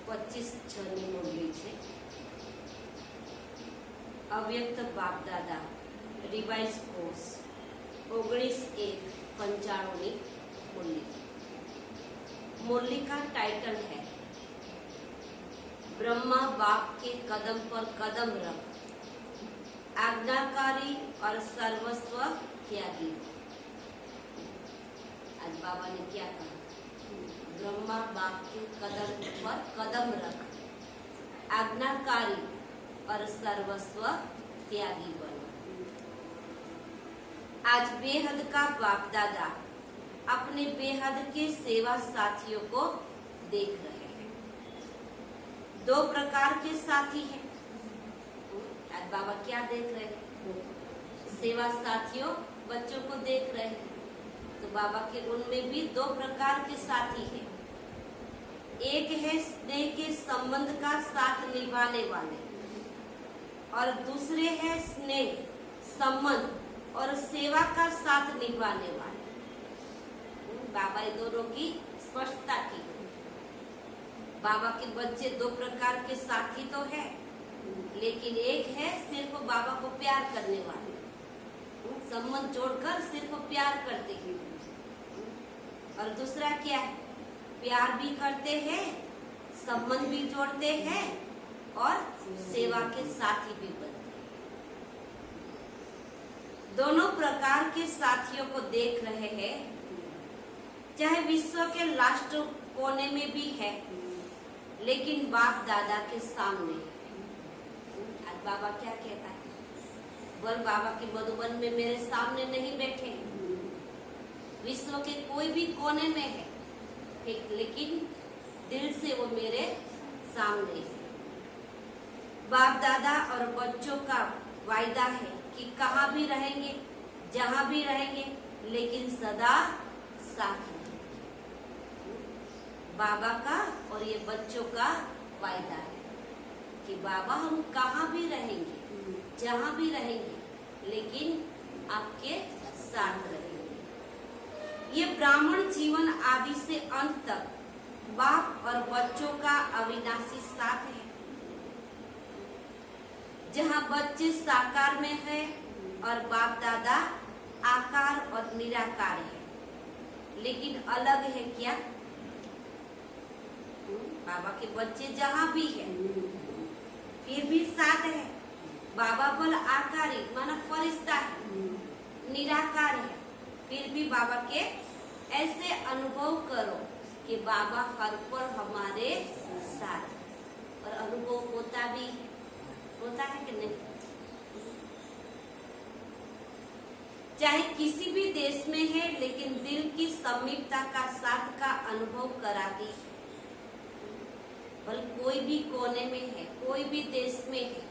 25/6 મુરલી છે. અવ્યક્ત બાપદાદા revise course 19/1/95 मुरली. मुरली का title है ब्रह्मा बाप के कदम पर कदम रख, आज्ञाकारी और सर्वस्व त्यागी. आज बाबा ने क्या कहा? ब्रह्मा बाप के कदम पर कदम रख, आज्ञाकारी और सर्वस्व त्यागी बनो. आज बेहद का बाप दादा अपने बेहद के सेवा साथियों को देख रहे हैं. दो प्रकार के साथी हैं. आज बाबा क्या देख रहे हैं? सेवा साथियों बच्चों को देख रहे हैं. तो बाबा के उनमें भी दो प्रकार के साथी हैं. एक है स्नेह के संबंध का साथ निभाने वाले और दूसरे है स्नेह संबंध और सेवा का साथ निभाने वाले. बाबा ये दोनों की स्पष्टता की. बाबा के बच्चे दो प्रकार के साथी तो है, लेकिन एक है सिर्फ बाबा को प्यार करने वाले, संबंध जोड़कर सिर्फ प्यार करते हैं. और दूसरा क्या है? प्यार भी करते हैं, संबंध भी जोड़ते हैं और सेवा के साथी भी बनते हैं. दोनों प्रकार के साथियों को देख रहे हैं. चाहे विश्व के लास्ट कोने में भी है, लेकिन बाप दादा के सामने. आज बाबा क्या कहता है? बोल बाबा के मधुबन में मेरे सामने नहीं बैठे, विश्व के कोई भी कोने में है, लेकिन दिल से वो मेरे सामने है. बाप दादा और बच्चों का वायदा है कि कहाँ भी रहेंगे, जहाँ भी रहेंगे, लेकिन सदा साथ रहेंगे. बाबा का और ये बच्चों का वायदा है कि बाबा हम कहाँ भी रहेंगे, जहाँ भी रहेंगे, लेकिन आपके साथ रहेंगे. ये ब्राह्मण जीवन आदि से अंत तक बाप और बच्चों का अविनाशी साथ है. जहाँ बच्चे साकार में है और बाप दादा आकार और निराकार है, लेकिन अलग है क्या? बाबा के बच्चे जहाँ भी है फिर भी साथ है. बाबा बोल आकारी माना फरिश्ता है, निराकार है, फिर भी बाबा के ऐसे अनुभव करो कि बाबा हर पल हमारे साथ. और अनुभव होता भी होता है कि नहीं? चाहे किसी भी देश में है, लेकिन दिल की समीपता का साथ का अनुभव कराती है. कोई भी कोने में है, कोई भी देश में है,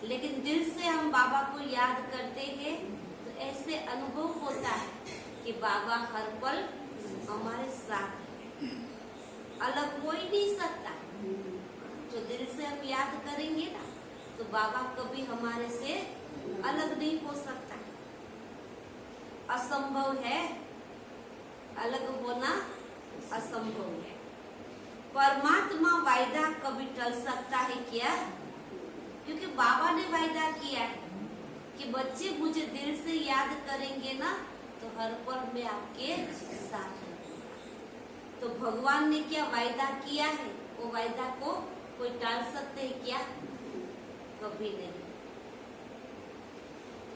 लेकिन दिल से हम बाबा को याद करते हैं तो ऐसे अनुभव होता है कि बाबा हर पल हमारे साथ है. अलग हो ही नहीं सकता. जो दिल से हम याद करेंगे ना, तो बाबा कभी हमारे से अलग नहीं हो सकता. असंभव है, अलग होना असंभव है. परमात्मा वायदा कभी टल सकता है क्या? क्योंकि बाबा ने वायदा किया है कि बच्चे मुझे दिल से याद करेंगे ना, तो हर पल में आपके साथ रहूंगा. तो भगवान ने क्या वायदा किया है, वो वायदा को कोई टाल सकते है क्या? कभी नहीं.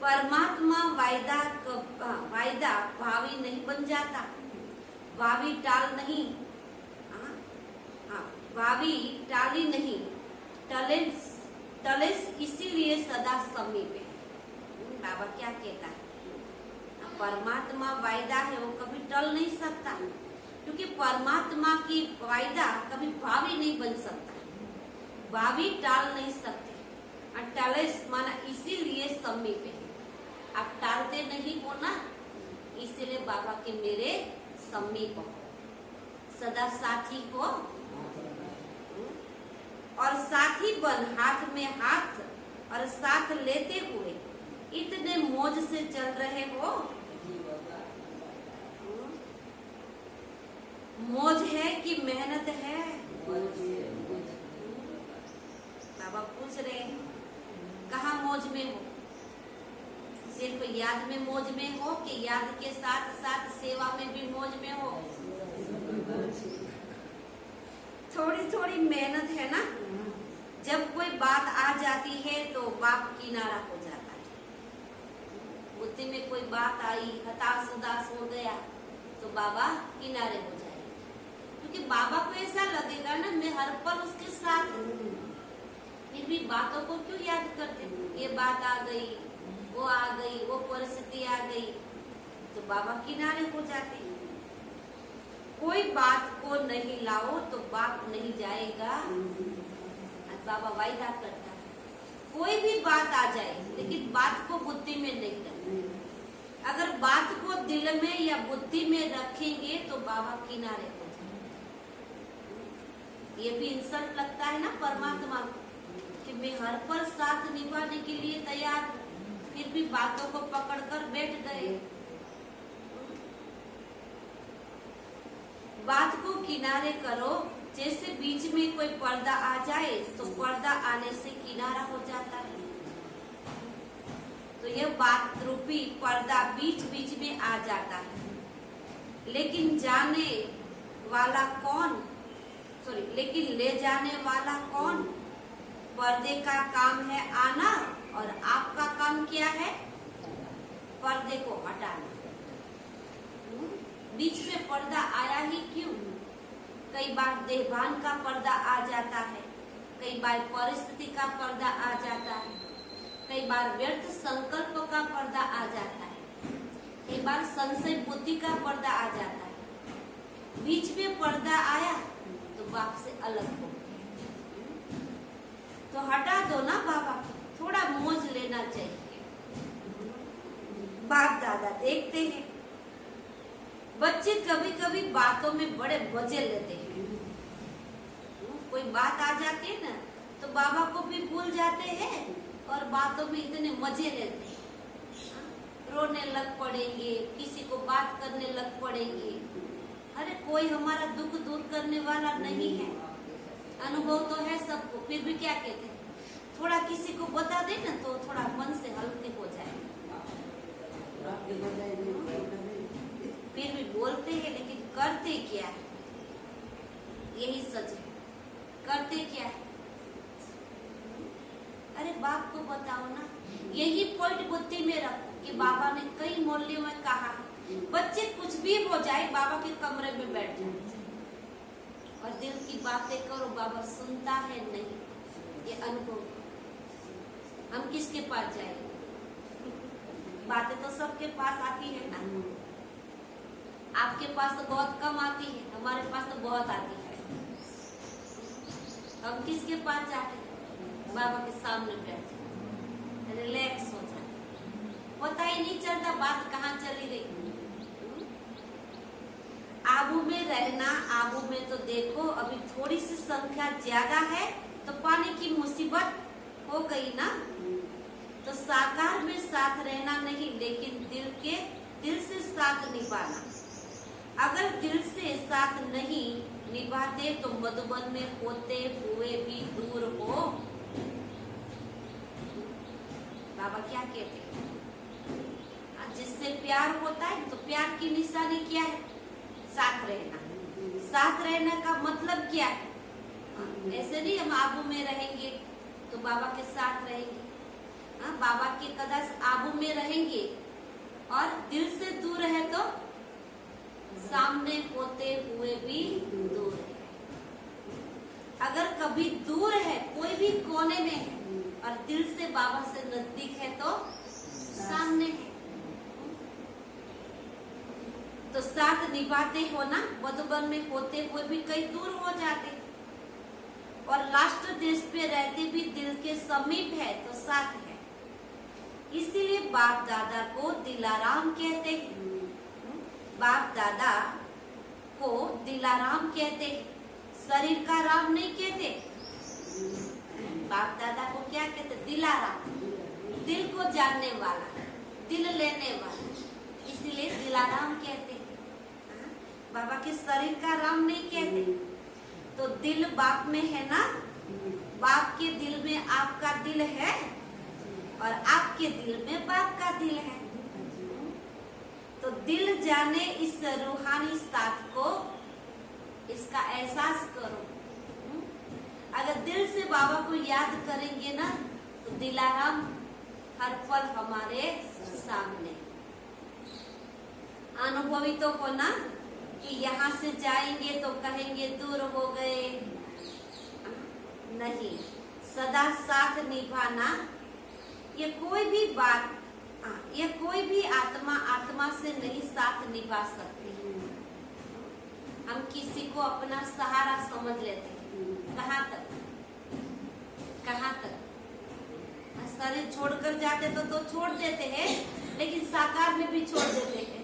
परमात्मा वायदा भावी नहीं बन जाता, भावी टाल नहीं, भावी टाली नहीं, टले इसीलिए सदा समीप है. बाबा क्या कहता है? परमात्मा वायदा है, वो कभी टल नहीं सकता, क्योंकि परमात्मा की वायदा कभी भावी नहीं बन सकता, भावी टाल नहीं सकते. टले माना इसीलिए समीप है. आप टालते नहीं हो ना, इसीलिए बाबा के मेरे समीप हो, सदा साथी हो और साथी बन हाथ में हाथ और साथ लेते हुए इतने मौज से चल रहे हो. मौज है कि मेहनत है? बाबा पूछ रहे हैं कहाँ मौज में हो, सिर्फ याद में मौज में हो कि याद के साथ साथ सेवा में भी मौज में हो। थोड़ी थोड़ी मेहनत है ना, जब कोई बात आ जाती है तो बाप किनारा हो जाता है। बुद्धि में कोई बात आई, हताश उदास हो गया तो बाबा किनारे हो जाएंगे, क्योंकि बाबा को ऐसा लगेगा ना मैं हर पल उसके साथ हूँ। फिर भी बातों को क्यों याद करते, ये बात आ गई, वो आ गई, वो परिस्थिति आ गई, तो बाबा किनारे हो जाते हैं। कोई बात को नहीं लाओ तो बाप नहीं जाएगा, बाबा वायदा करता है। कोई भी बात आ जाए लेकिन बात को बुद्धि में नहीं रखना। अगर बात को दिल में या बुद्धि में रखेंगे तो बाबा किनारे हो जाएंगे। ये भी इंसल्ट लगता है ना परमात्मा को कि मैं हर पल साथ निभाने के लिए तैयार हूँ, फिर भी बातों को पकड़कर बैठ गए। बात को किनारे करो, जैसे बीच में कोई पर्दा आ जाए तो पर्दा आने से किनारा हो जाता है। तो यह बात रूपी पर्दा बीच बीच में आ जाता है, लेकिन जाने वाला कौन, लेकिन ले जाने वाला कौन? पर्दे का काम है आना और आपका काम क्या है? पर्दे को हटाना। बीच में पर्दा आया ही क्यों? कई बार देहभान का पर्दा आ जाता है, कई बार परिस्थिति का पर्दा आ जाता है, कई बार व्यर्थ संकल्प का पर्दा आ जाता है, कई बार संशय बुद्धि का पर्दा आ जाता है। बीच में पर्दा आया तो बाप से अलग हो गए, तो हटा दो ना बाबा, थोड़ा मौज लेना चाहिए। बाप दादा देखते हैं बच्चे कभी कभी बातों में बड़े मजे लेते हैं। कोई बात आ जाती है ना तो बाबा को भी भूल जाते हैं और बातों में इतने मजे लेते हैं, रोने लग पड़ेंगे, किसी को बात करने लग पड़ेंगे। अरे कोई हमारा दुख दूर करने वाला नहीं है, अनुभव तो है सबको, फिर भी क्या कहते हैं, थोड़ा किसी को बता दे ना तो थोड़ा मन से हल्के हो जाए। फिर भी बोलते हैं लेकिन करते क्या है? यही सच है, करते क्या है? अरे बाप को बताओ ना, यही पॉइंट बुद्धि में रखो कि बाबा ने कई मौल्यों में कहा है बच्चे कुछ भी हो जाए बाबा के कमरे में बैठ जाए और दिल की बातें करो, बाबा सुनता है नहीं। ये अनुभव, हम किसके पास जाएंगे? बातें तो सबके पास आती है ना, आपके पास तो बहुत कम आती है, हमारे पास तो बहुत आती है। हम किसके पास जाते हैं? बाबा के सामने बैठ जाते, रिलैक्स हो जाते, पता ही नहीं चलता बात कहाँ चली गई। आबू में रहना, आबू में तो देखो अभी थोड़ी सी संख्या ज्यादा है तो पानी की मुसीबत हो गई ना। तो साकार में साथ रहना नहीं, लेकिन दिल से साथ निभाना। अगर दिल से साथ नहीं निभाते तो मधुबन में होते हुए भी दूर हो। बाबा क्या कहते हैं? जिससे प्यार होता है तो प्यार की निशानी क्या है? साथ रहना। साथ रहने का मतलब क्या है? ऐसे नहीं हम आबू में रहेंगे तो बाबा के साथ रहेंगे, बाबा के कदम आबू में रहेंगे और दिल से दूर है तो सामने होते हुए भी दूर है। अगर कभी दूर है, कोई भी कोने में है और दिल से बाबा से नजदीक है तो सामने है। तो साथ निभाते हो ना, मधुबन में होते हुए भी कई दूर हो जाते और लास्ट देश पे रहते भी दिल के समीप है तो साथ है। इसीलिए बाप दादा को दिलाराम कहते हैं। बाप दादा को दिलाराम कहते हैं, शरीर का राम नहीं कहते। बाप दादा को क्या कहते? दिलाराम, दिल को जानने वाला, दिल लेने वाला, इसीलिए दिलाराम कहते हैं। बाबा के शरीर का राम नहीं कहते। तो दिल बाप में है ना बाप के दिल में आपका दिल है और आपके दिल में बाप का दिल है। तो दिल जाने इस रूहानी साथ को, इसका एहसास करो। अगर दिल से बाबा को याद करेंगे ना तो दिलाराम हर पल हमारे सामने। अनुभवी तो हो ना कि यहाँ से जाएंगे तो कहेंगे दूर हो गए, नहीं, सदा साथ निभाना। ये कोई भी बात, ये कोई भी आत्मा से नहीं साथ निभा सकती। हम किसी को अपना सहारा समझ लेते हैं, कहाँ तक, कहाँ तक। शरीर छोड़कर जाते तो छोड़ देते हैं, लेकिन साकार में भी छोड़ देते हैं।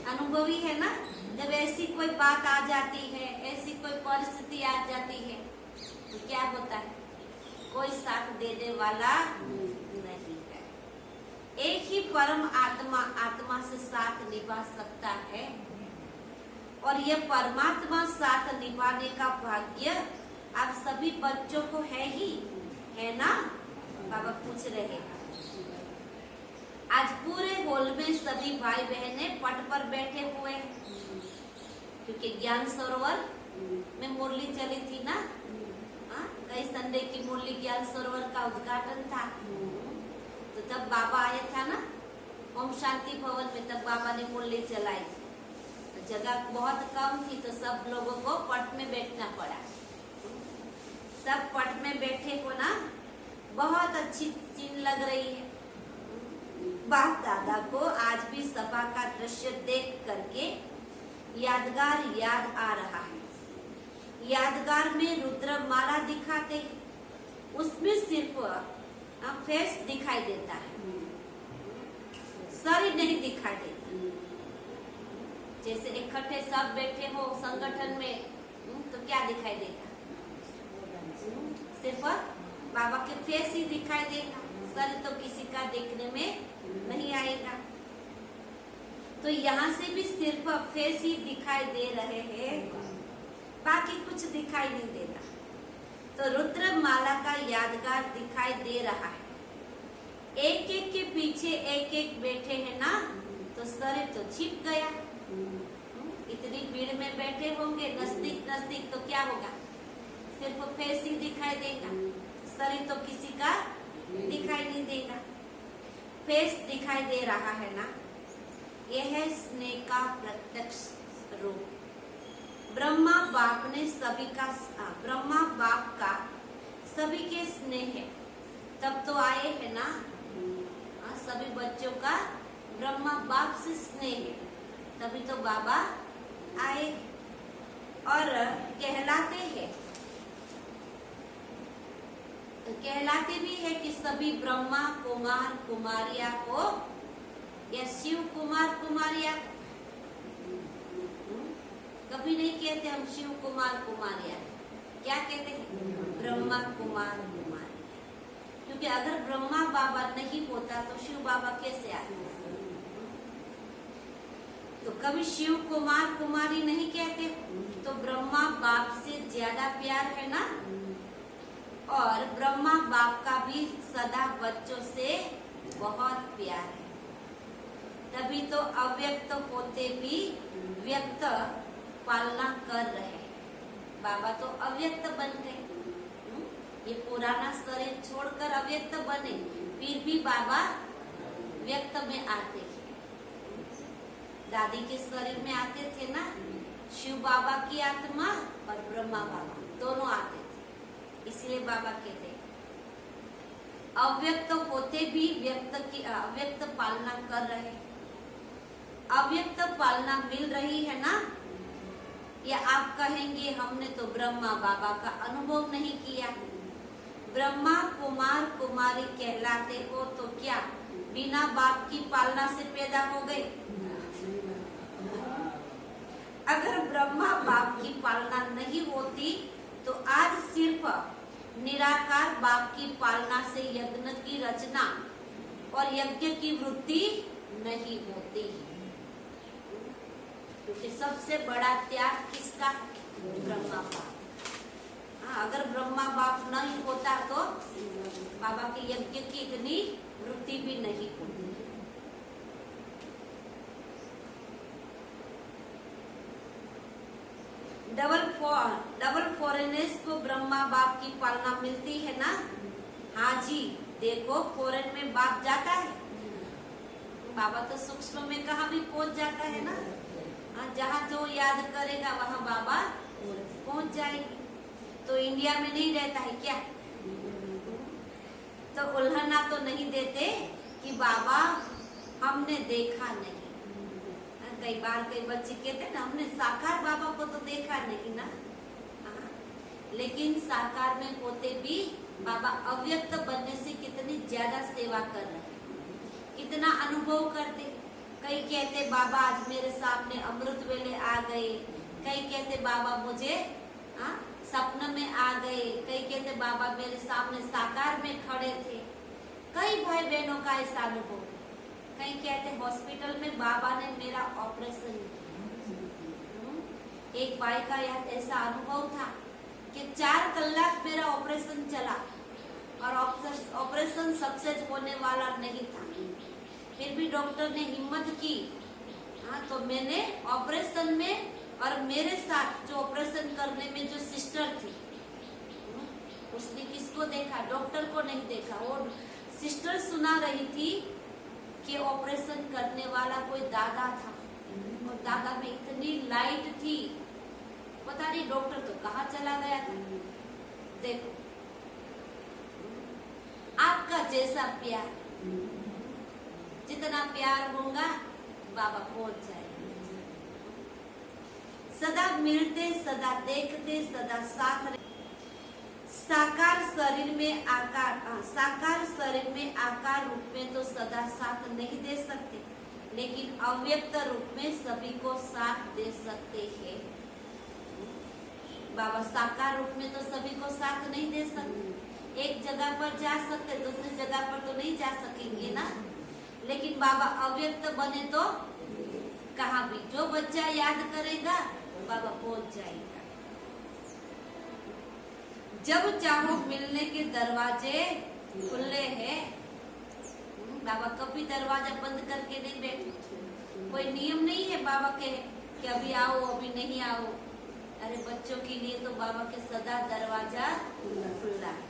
अनुभवी है ना, जब ऐसी कोई बात आ जाती है, ऐसी कोई परिस्थिति आ जाती है तो क्या होता है, कोई साथ देने वाला नहीं है। एक ही परम आत्मा से साथ निभा सकता है, और यह परमात्मा साथ निभाने का भाग्य आप सभी बच्चों को है ना। बाबा पूछ रहे हैं। आज पूरे हॉल में सभी भाई बहने पट पर बैठे हुए हैं, क्योंकि ज्ञान सरोवर में मुरली चली थी ना। कई संडे की मुरली ज्ञान सरोवर का उद्घाटन था। तो तब बाबा आया था ना ओम शांति भवन में, तब बाबा ने मुरली चलाई। तो जगह बहुत कम थी तो सब लोगों को पट में बैठना पड़ा। सब पट में बैठे हो ना, बहुत अच्छी सीन लग रही है। बाप दादा को आज भी सभा का दृश्य देख करके यादगार याद आ रहा है। यादगार में रुद्र माला दिखाते हैं, उसमें सिर्फ फेस दिखाई देता है, शरीर नहीं दिखाई देता। जैसे इकट्ठे सब बैठे हो संगठन में तो क्या दिखाई देगा, सिर्फ बाबा के फेस ही दिखाई देगा, शरीर तो किसी का देखने में नहीं आएगा। तो यहाँ से भी सिर्फ फेस ही दिखाई दे रहे हैं, बाकी कुछ दिखाई नहीं देता। तो रुद्र माला का यादगार दिखाई दे रहा है। एक एक के पीछे एक एक बैठे हैं ना, तो शरीर तो छिप गया। इतनी भीड़ में बैठे होंगे नजदीक नजदीक तो क्या होगा, सिर्फ फेस ही दिखाई देगा, शरीर तो किसी का दिखाई नहीं देगा। फेस दिखाई दे रहा है ना, यह है स्नेह का प्रत्यक्ष रूप। ब्रह्मा बाप का सभी के स्नेह है, तब तो आए है ना। सभी बच्चों का ब्रह्मा बाप से स्नेह है, तभी तो बाबा आए। और कहलाते भी है कि सभी ब्रह्मा कुमार कुमारिया को, या शिव कुमार कुमारिया। कभी नहीं कहते हम शिव कुमार कुमारिया, क्या कहते हैं, ब्रह्मा कुमार कुमारिया। क्योंकि अगर ब्रह्मा बाबा नहीं होता तो शिव बाबा कैसे आते। तो कभी शिव कुमार कुमारी नहीं कहते, तो ब्रह्मा बाप से ज्यादा प्यार है ना। और ब्रह्मा बाप का भी सदा बच्चों से बहुत प्यार है, तभी तो अव्यक्त होते भी व्यक्त पालना कर रहे हैं। बाबा तो अव्यक्त बन गए, ये पुराना शरीर छोड़कर अव्यक्त बने, फिर भी बाबा व्यक्त में आते हैं। दादी के शरीर में आते थे ना, शिव बाबा की आत्मा और ब्रह्मा बाबा दोनों आते थे, इसलिए बाबा कहते हैं अव्यक्त होते भी अव्यक्त पालना कर रहे। अव्यक्त पालना मिल रही है ना, या आप कहेंगे हमने तो ब्रह्मा बाबा का अनुभव नहीं किया। ब्रह्मा कुमार कुमारी कहलाते हो तो क्या बिना बाप की पालना से पैदा हो गए? अगर ब्रह्मा बाप की पालना नहीं होती तो आज सिर्फ निराकार बाप की पालना से यज्ञ की रचना और यज्ञ की वृत्ति नहीं होती, क्योंकि सबसे बड़ा त्याग किसका? ब्रह्मा बाप। अगर ब्रह्मा बाप नहीं होता तो बाबा के यज्ञ की इतनी वृत्ति भी नहीं होती। डबल फॉरेनर्स को ब्रह्मा बाप की पालना मिलती है ना। हाँ जी, देखो फॉरेन में बाप जाता है, बाबा तो सूक्ष्म में कहाँ भी पहुंच जाता है ना। जहाँ जो याद करेगा वहाँ बाबा पहुंच जाएगी। तो इंडिया में नहीं रहता है क्या? तो उल्हना तो नहीं देते कि बाबा हमने देखा नहीं। कई बार कई बच्चे कहते हैं ना, हमने साकार बाबा को तो देखा नहीं ना। लेकिन साकार में होते भी बाबा अव्यक्त बनने से कितनी ज्यादा सेवा कर रहे हैं, कितना अनुभव करते। कई कहते बाबा आज मेरे सामने अमृत वेले आ गए, कई कहते बाबा मुझे सपन में आ गए, कई कहते बाबा मेरे सामने साकार में खड़े थे। कई भाई बहनों का ऐसा अनुभव। कई कहते हॉस्पिटल में बाबा ने मेरा ऑपरेशन किया। एक भाई का यार ऐसा अनुभव था कि 4 कलाक मेरा ऑपरेशन चला और ऑपरेशन सक्सेस होने वाला नहीं था। फिर भी डॉक्टर ने हिम्मत की। तो मैंने ऑपरेशन में और मेरे साथ जो ऑपरेशन करने में जो सिस्टर थी, उसने किसको देखा? डॉक्टर को नहीं देखा। वो सिस्टर सुना रही थी कि ऑपरेशन करने वाला कोई दादा था और दादा में इतनी लाइट थी, पता नहीं डॉक्टर तो कहाँ चला गया था। देखो आपका जैसा प्यार, जितना प्यार होगा बाबा पहुंच जाएगा। सदा मिलते, सदा देखते, सदा साथ। साकार शरीर में आकार रूप में तो सदा साथ नहीं दे सकते, लेकिन अव्यक्त रूप में सभी को साथ दे सकते हैं। बाबा साकार रूप में तो सभी को साथ नहीं दे सकते। एक जगह पर जा सकते, दूसरी जगह पर तो नहीं जा सकेंगे ना। लेकिन बाबा अव्यक्त बने तो कहाँ भी जो बच्चा याद करेगा बाबा पहुंच जाएगा। जब चाहो मिलने के दरवाजे खुले हैं। बाबा कभी दरवाजा बंद करके नहीं बैठे। कोई नियम नहीं है बाबा के कि अभी आओ अभी नहीं आओ। अरे बच्चों के लिए तो बाबा के सदा दरवाजा खुला है।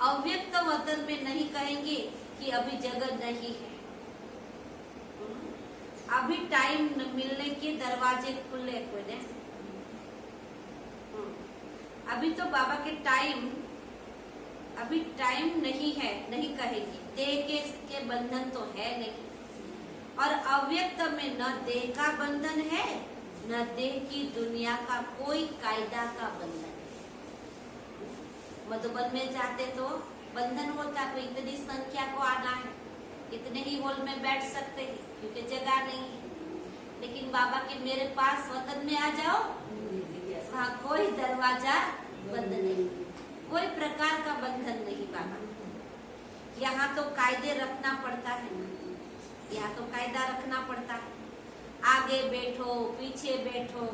अव्यक्त वतन में नहीं कहेंगे कि अभी जगह नहीं है। अभी टाइम मिलने के दरवाजे खुले खुले। अभी तो बाबा के अभी टाइम नहीं है, नहीं कहेगी। देह के बंधन तो है नहीं, और अव्यक्त में न देह का बंधन है, न देह की दुनिया का कोई कायदा का बंधन है। मधुबन में जाते तो बंधन होता, तो इतनी संख्या को आना है, इतने ही हॉल में बैठ सकते हैं क्योंकि जगह नहीं है। लेकिन बाबा के मेरे पास वतन में आ जाओ, वहाँ कोई दरवाजा बंद नहीं, कोई प्रकार का बंधन नहीं। बाबा यहाँ तो कायदे रखना पड़ता है, यहाँ तो कायदा रखना पड़ता है। आगे बैठो पीछे बैठो।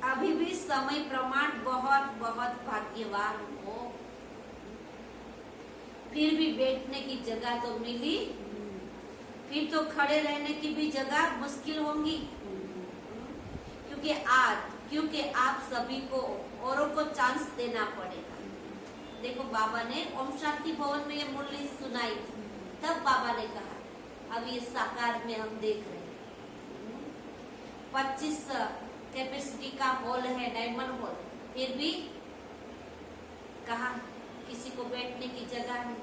अभी भी समय प्रमाण बहुत बहुत भाग्यवान हो। फिर भी बैठने की जगह तो मिली, फिर तो खड़े रहने की भी जगह मुश्किल होंगी। क्योंकि आप सभी को औरों को चांस देना पड़ेगा। देखो बाबा ने ओम शांति भवन में ये मुरली सुनाई थी, तब बाबा ने कहा अब ये साकार में हम देख रहे हैं। 25 कैपेसिटी का हॉल है, डायमंड हॉल, फिर भी कहा किसी को बैठने की जगह नहीं।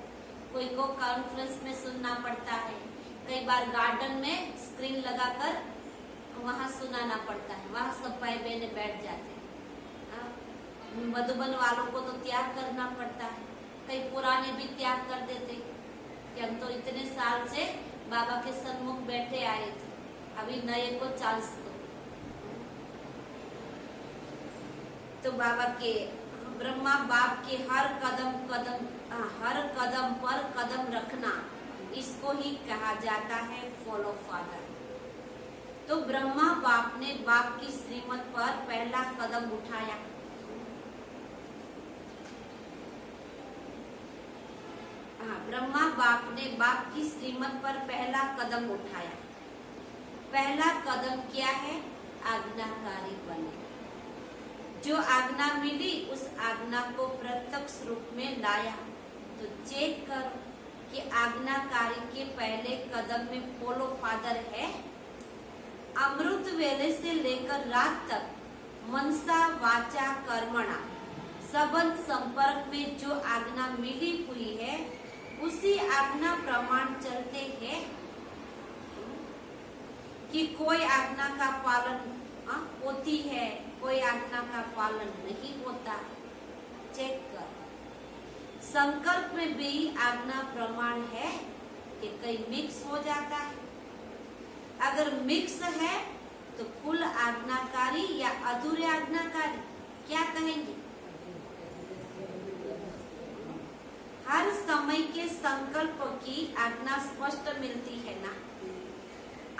कोई को कॉन्फ्रेंस में सुनना पड़ता है, कई बार गार्डन में स्क्रीन लगाकर वहाँ सुनाना पड़ता है, वहाँ सब भाई बहने बैठ जाते हैं। मधुबन वालों को तो त्याग करना पड़ता है, कई पुराने भी त्याग कर देते कि हम तो इतने साल से बाबा के सन्मुख बैठे आए थे, अभी नए को चांस दो। तो बाबा के ब्रह्मा बाप के हर कदम पर कदम रखना, इसको ही कहा जाता है फॉलो फादर। तो ब्रह्मा बाप ने बाप की श्रीमत पर पहला कदम उठाया, हाँ, ब्रह्मा बाप ने बाप की श्रीमत पर पहला कदम उठाया। पहला कदम क्या है? आज्ञाकारी बने। जो आज्ञा मिली उस आज्ञा को प्रत्यक्ष रूप में लाया। तो चेक करो कि आज्ञाकारी के पहले कदम में फॉलो फादर है। अमृत वेले से लेकर रात तक मनसा वाचा कर्मणा संबंध संपर्क में जो आज्ञा मिली हुई है उसी आज्ञा प्रमाण चलते हैं कि कोई आज्ञा का पालन होती है, कोई आज्ञा का पालन नहीं होता। चेक कर। संकल्प में भी आज्ञा प्रमाण है कि कहीं मिक्स हो जाता है। अगर मिक्स है तो फुल आज्ञाकारी या अधूरे आज्ञाकारी, क्या कहेंगे? हर समय के संकल्प की आज्ञा स्पष्ट मिलती है ना।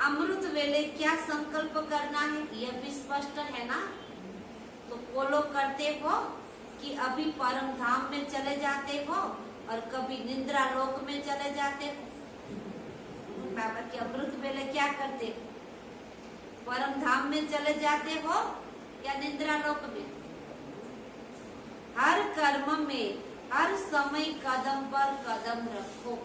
अमृत वेले क्या संकल्प करना है यह भी स्पष्ट है ना। तो फॉलो करते हो कि अभी परम धाम में चले जाते हो और कभी निद्रा लोक में चले जाते हो। बाबा के अमृत वेले क्या करते हो? परम धाम में चले जाते हो या निद्रा लोक में? हर कर्म में हर समय कदम पर कदम रखो।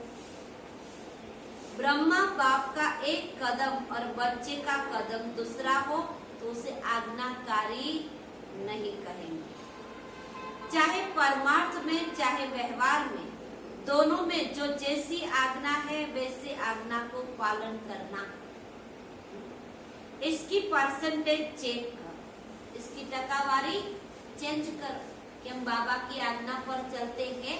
ब्रह्मा बाप का एक कदम और बच्चे का कदम दूसरा हो तो उसे आज्ञाकारी नहीं कहेंगे। चाहे परमार्थ में चाहे व्यवहार में, दोनों में जो जैसी आज्ञा है वैसे आज्ञा को पालन करना। इसकी परसेंटेज चेक कर, इसकी टकावारी चेंज कर कि हम बाबा की आज्ञा पर चलते हैं।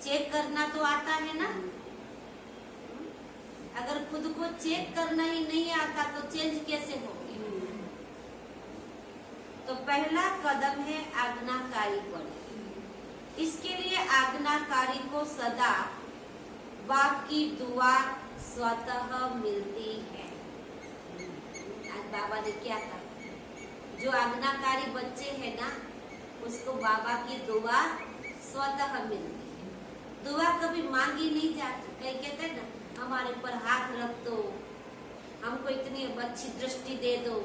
चेक करना तो आता है ना। अगर खुद को चेक करना ही नहीं आता तो चेंज कैसे होगी? तो पहला कदम है आज्ञाकारी बने। इसके लिए आज्ञाकारी को सदा बाप की दुआ स्वतः मिलती है। आज बाबा ने क्या कहा? जो आज्ञाकारी बच्चे हैं ना उसको बाबा की दुआ स्वतः मिलती है। दुआ कभी मांगी नहीं जाती। कई कहते हैं ना हमारे पर हाथ रख दो, हमको इतनी अच्छी दृष्टि दे दो।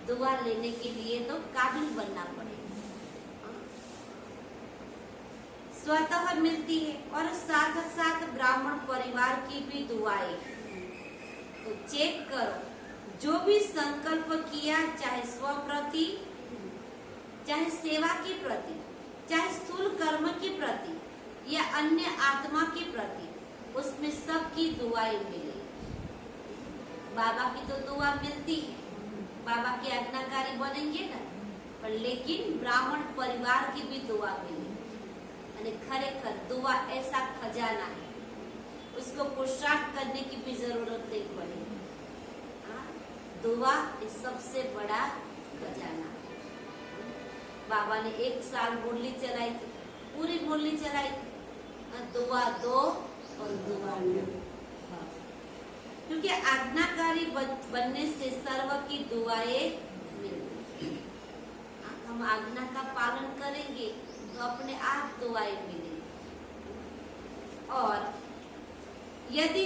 दुआ लेने के लिए तो काबिल बनना पड़ेगा। स्वतः मिलती है और साथ साथ ब्राह्मण परिवार की भी दुआएं। तो चेक करो, जो भी संकल्प किया, चाहे स्व प्रति, चाहे सेवा के प्रति, चाहे स्थूल कर्म के प्रति या अन्य आत्मा के प्रति, उसमें सबकी दुआएं मिले। बाबा की तो दुआ मिलती है, बाबा के आज्ञाकारी बनेंगे ना, पर लेकिन ब्राह्मण परिवार की भी दुआ मिली। खरेखर दुआ ऐसा खजाना है, उसको पुरुषार्थ करने की भी जरूरत नहीं पड़ेगी। दुआ इस सबसे बड़ा खजाना है। बाबा ने 1 साल मुरली चलाई थी, पूरी मुरली चलाई थी, दुआ दो और दुआ लो। क्योंकि आज्ञाकारी बनने से सर्व की दुआएं मिलती। हम आज्ञा का पालन करेंगे तो अपने आप दुआएं मिलेंगी। और यदि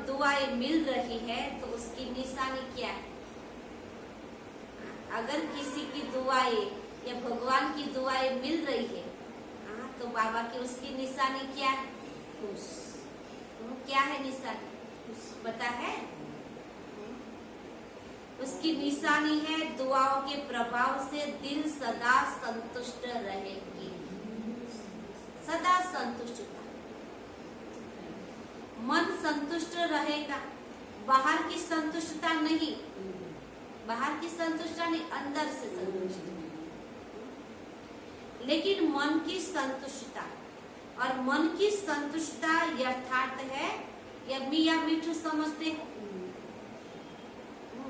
दुआएं मिल रही है तो उसकी निशानी क्या है? अगर किसी की दुआएं या भगवान की दुआएं मिल रही है तो बाबा की उसकी निशानी क्या है? खुश। क्या है निशानी? पता है? उसकी निशानी है दुआओं के प्रभाव से दिल सदा संतुष्ट रहेगी। सदा संतुष्टता, मन संतुष्ट रहेगा। बाहर की संतुष्टता नहीं, बाहर की संतुष्टता नहीं, अंदर से संतुष्ट। लेकिन मन की संतुष्टता, और मन की संतुष्टता यथार्थ है या मियाँ मिठू समझते हो?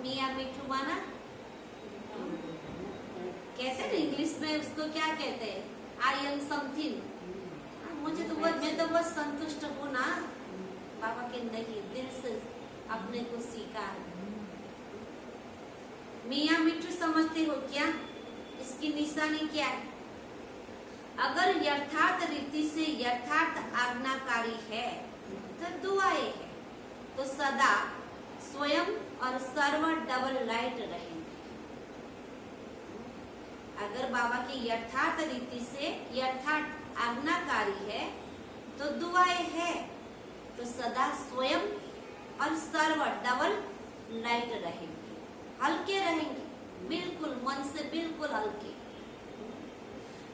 मियाँ मिठू माना कहते हैं इंग्लिश में, उसको क्या कहते हैं? I am something. मुझे तो मैं तो बस संतुष्ट हूँ ना। बाबा के नहीं, दिल से अपने को स्वीकार। मियाँ मिठू समझते हो क्या? इसकी निशानी क्या है? अगर यथार्थ रीति से यथार्थ आज्ञाकारी है तो दुआएं है, तो सदा स्वयं और सर्व डबल लाइट रहेंगे। अगर बाबा की यथार्थ रीति से यथार्थ आज्ञाकारी है तो दुआएं है, तो सदा स्वयं और सर्व डबल लाइट रहेंगे, हल्के रहेंगे, बिल्कुल मन से बिल्कुल हल्के।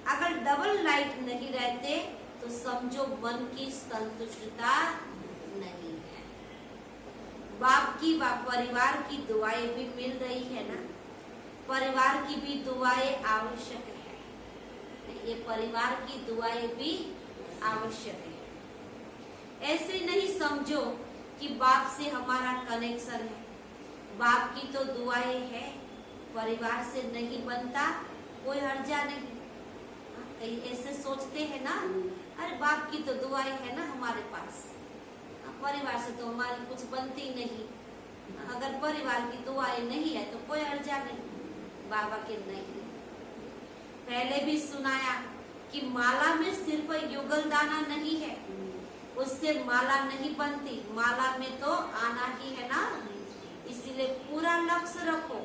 अगर डबल लाइट नहीं रहते तो समझो मन की संतुष्टता नहीं है। बाप की व परिवार की दुआएं भी मिल रही है ना, परिवार की भी दुआएं आवश्यक है, ये परिवार की दुआएं भी आवश्यक है। ऐसे नहीं समझो कि बाप से हमारा कनेक्शन है, बाप की तो दुआएं है, परिवार से नहीं बनता, कोई हर्जा नहीं। कहीं ऐसे सोचते हैं ना, अरे बाप की तो दुआएं है ना हमारे पास, परिवार से तो हमारी कुछ बनती नहीं, अगर परिवार की दुआएं नहीं है तो कोई हर्जा नहीं। बाबा के नहीं, पहले भी सुनाया कि माला में सिर्फ युगल दाना नहीं है, उससे माला नहीं बनती, माला में तो आना ही है ना। इसीलिए पूरा लक्ष्य रखो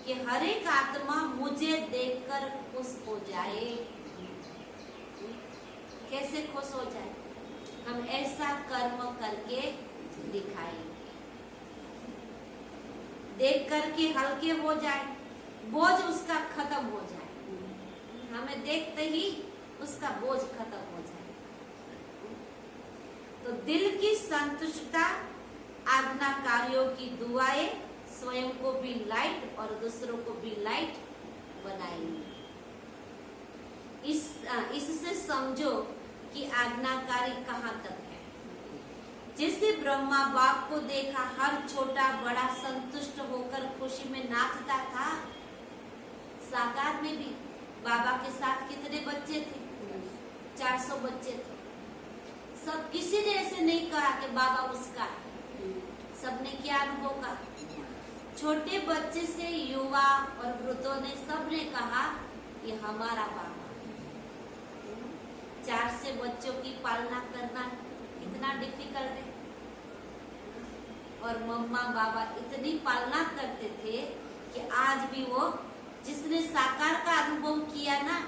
कि हर एक आत्मा मुझे देखकर खुश हो जाए। कैसे खुश हो जाए? हम ऐसा कर्म करके दिखाएंगे, देख करके हल्के हो जाए, बोझ उसका खत्म हो जाए, हमें देखते ही उसका बोझ खत्म हो जाए। तो दिल की संतुष्टता, आज्ञाकारियों की दुआएं स्वयं को भी लाइट और दूसरों को भी लाइट बनाएंगे। इससे समझो कि आज्ञाकारी कहाँ तक है। जैसे ब्रह्मा बाप को देखा हर छोटा बड़ा संतुष्ट होकर खुशी में नाचता था, साकार में भी बाबा के साथ कितने बच्चे थे? 400 बच्चे थे। सब किसी ने ऐसे नहीं कहा कि बाबा उसका, सबने क्या अनुभव कहा? छोटे बच्चे से युवा और वृद्धों ने सबने कहा ये हमारा बाबा। 400 बच्चों की पालना करना कितना डिफिकल्ट है, और मम्मा बाबा इतनी पालना करते थे कि आज भी वो जिसने साकार का अनुभव किया ना,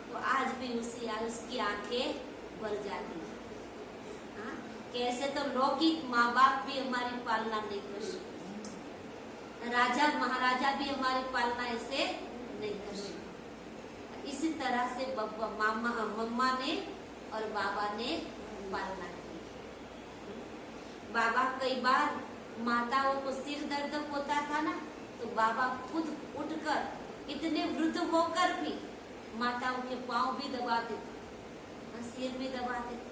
वो आज भी उसकी आंखें भर जाती है। कैसे तो लौकिक माँ बाप भी हमारी पालना नहीं कर सकते, राजा महाराजा भी हमारी पालना ऐसे नहीं कर सकते। इसी तरह से मम्मा ने और बाबा ने पालना की। बाबा कई बार माताओं को सिर दर्द होता था ना, तो बाबा खुद उठकर इतने वृद्ध होकर भी माताओं के पांव भी दबाते थे, सिर भी दबाते थे।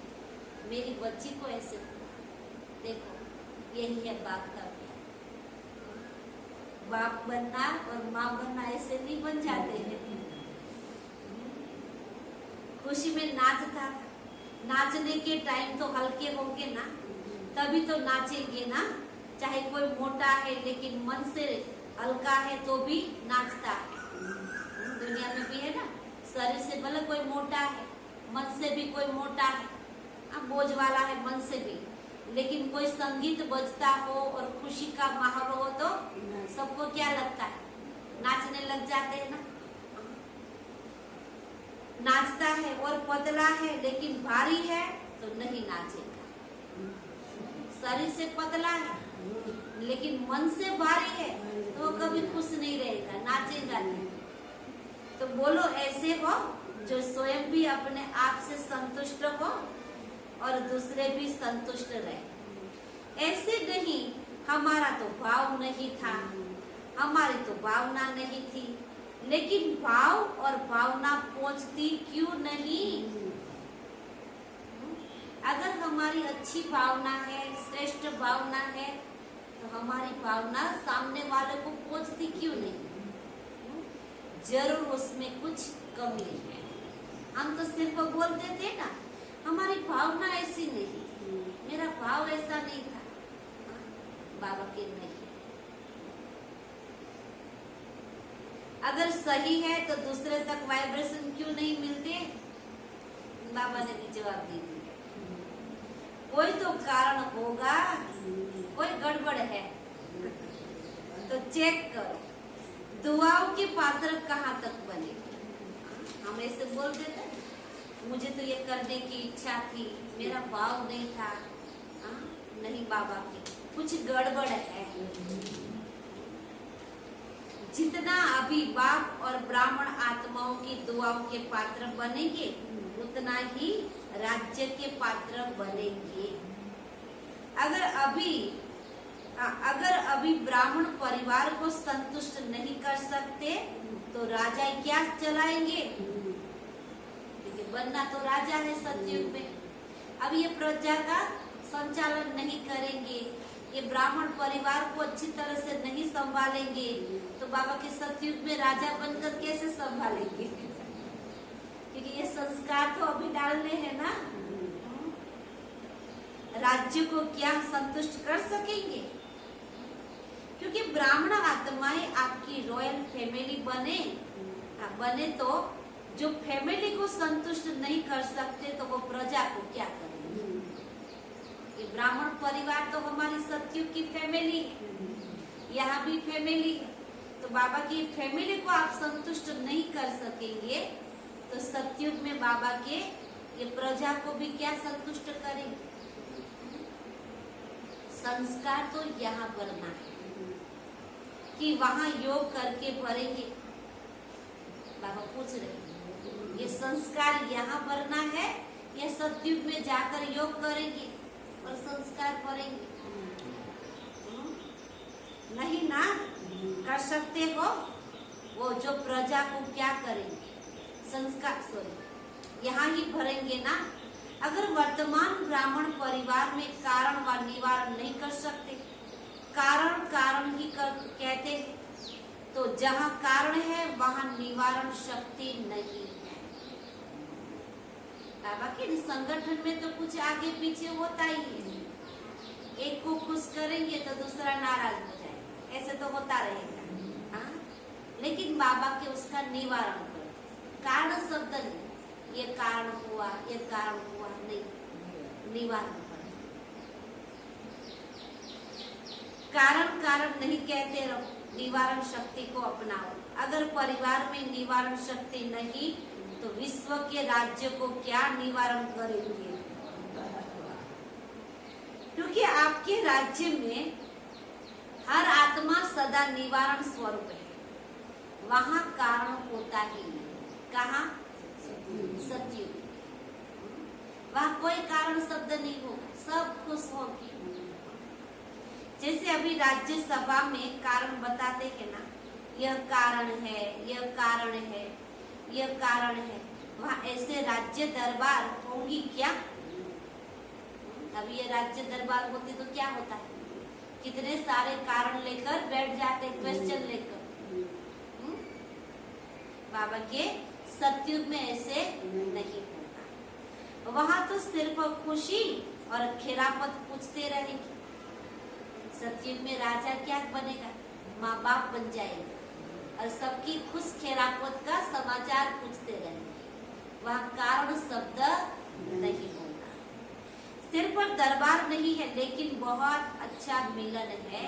मेरी बच्ची को ऐसे हुआ। देखो यही है बाप का प्यार। बाप बनना और माँ बनना ऐसे नहीं बन जाते हैं। खुशी में नाचता था, नाचने के टाइम तो हल्के होंगे ना, तभी तो नाचेंगे ना। चाहे कोई मोटा है लेकिन मन से हल्का है तो भी नाचता है। दुनिया में भी है ना, शरीर से भले कोई मोटा है, मन से भी कोई मोटा है, बोझ वाला है मन से भी, लेकिन कोई संगीत बजता हो और खुशी का माहौल हो तो सबको क्या लगता है? नाचने लग जाते हैं ना। नाचता है और पतला है लेकिन भारी है तो नहीं नाचेगा। शरीर से पतला है लेकिन मन से भारी है तो कभी खुश नहीं रहेगा, नाचेगा नहीं। तो बोलो ऐसे हो जो स्वयं भी अपने आप से संतुष्ट हो और दूसरे भी संतुष्ट रहे। ऐसे नहीं हमारा तो भाव नहीं था, हमारी तो भावना नहीं थी, लेकिन भाव और भावना पहुंचती क्यों नहीं? अगर हमारी अच्छी भावना है, श्रेष्ठ भावना है, तो हमारी भावना सामने वाले को पहुंचती क्यों नहीं? जरूर उसमें कुछ कमी है। हम तो सिर्फ बोलते थे ना, हमारी भावना ऐसी नहीं थी, मेरा भाव ऐसा नहीं था। बाबा के नहीं। अगर सही है तो दूसरे तक वाइब्रेशन क्यों नहीं मिलते? बाबा ने भी जवाब दे दिया, कोई तो कारण होगा, कोई गड़बड़ है तो चेक करो, दुआओं के पात्र कहाँ तक बने। हम ऐसे बोल देते, मुझे तो ये करने की इच्छा थी, मेरा भाव नहीं था। नहीं बाबा की कुछ गड़बड़ है। जितना अभी बाप और ब्राह्मण आत्माओं की दुआओं के पात्र बनेंगे, उतना ही राज्य के पात्र बनेंगे। अगर अभी ब्राह्मण परिवार को संतुष्ट नहीं कर सकते तो राजा क्या चलाएंगे, क्योंकि बनना तो राजा है सतयुग में। अब ये प्रजा का संचालन नहीं करेंगे, ये ब्राह्मण परिवार को अच्छी तरह से नहीं संभालेंगे, तो बाबा के सतयुग में राजा बनकर कैसे संभालेंगे? क्योंकि ये संस्कार तो अभी डालने हैं ना। राज्य को क्या संतुष्ट कर सकेंगे? क्योंकि ब्राह्मण आत्माएं आपकी रॉयल फैमिली बने तो जो फैमिली को संतुष्ट नहीं कर सकते तो वो प्रजा को क्या करेंगे? ये ब्राह्मण परिवार तो हमारी सतयुग की फैमिली है, यहाँ भी फैमिली है, तो बाबा की फैमिली को आप संतुष्ट नहीं कर सकेंगे तो सतयुग में बाबा के ये प्रजा को भी क्या संतुष्ट करेंगे? संस्कार तो यहाँ भरना है कि वहां योग करके भरेंगे। बाबा पूछ रहे, ये संस्कार यहाँ भरना है या सतयुग में जाकर योग करेंगे और संस्कार भरेंगे? नहीं ना कर सकते हो। वो जो प्रजा को क्या करेंगे? संस्कार यहाँ ही भरेंगे ना। अगर वर्तमान ब्राह्मण परिवार में कारण व निवारण नहीं कर सकते, कारण ही कहते हैं, तो जहाँ कारण है वहाँ निवारण शक्ति नहीं है। बाबा के संगठन में तो कुछ आगे पीछे होता ही है, एक को खुश करेंगे तो दूसरा नाराज हो जाएगा, ऐसे तो होता रहेगा। हाँ, लेकिन बाबा के उसका निवारण करते, कारण शब्द नहीं, ये कारण हुआ नहीं, निवारण करते। कारण नहीं कहते रहो, निवारण शक्ति को अपनाओ। अगर परिवार में निवारण शक्ति नहीं तो विश्व के राज्य को क्या निवारण करेंगे? क्योंकि आपके राज्य में हर आत्मा सदा निवारण स्वरूप है, वहां कारण होता ही नहीं। कहाँ? सतयुग। वहां कोई कारण शब्द नहीं होगा, सब खुश होगी। जैसे अभी राज्यसभा में कारण बताते हैं ना, यह कारण है, यह कारण है, यह कारण है, वहाँ ऐसे राज्य दरबार होंगी क्या? अभी ये राज्य दरबार होती तो क्या होता है? कितने सारे कारण लेकर बैठ जाते, क्वेश्चन लेकर। बाबा के सतयुग में ऐसे नहीं होगा, वहाँ तो सिर्फ खुशी और खिरापत पूछते रहेंगे। सतयुग में राजा क्या बनेगा? माँ बाप बन जाएगा और सबकी खुश खिरापत का समाचार पूछते रहेंगे। वहाँ कारण शब्द नहीं होगा। सिर पर दरबार नहीं है लेकिन बहुत अच्छा मिलन है,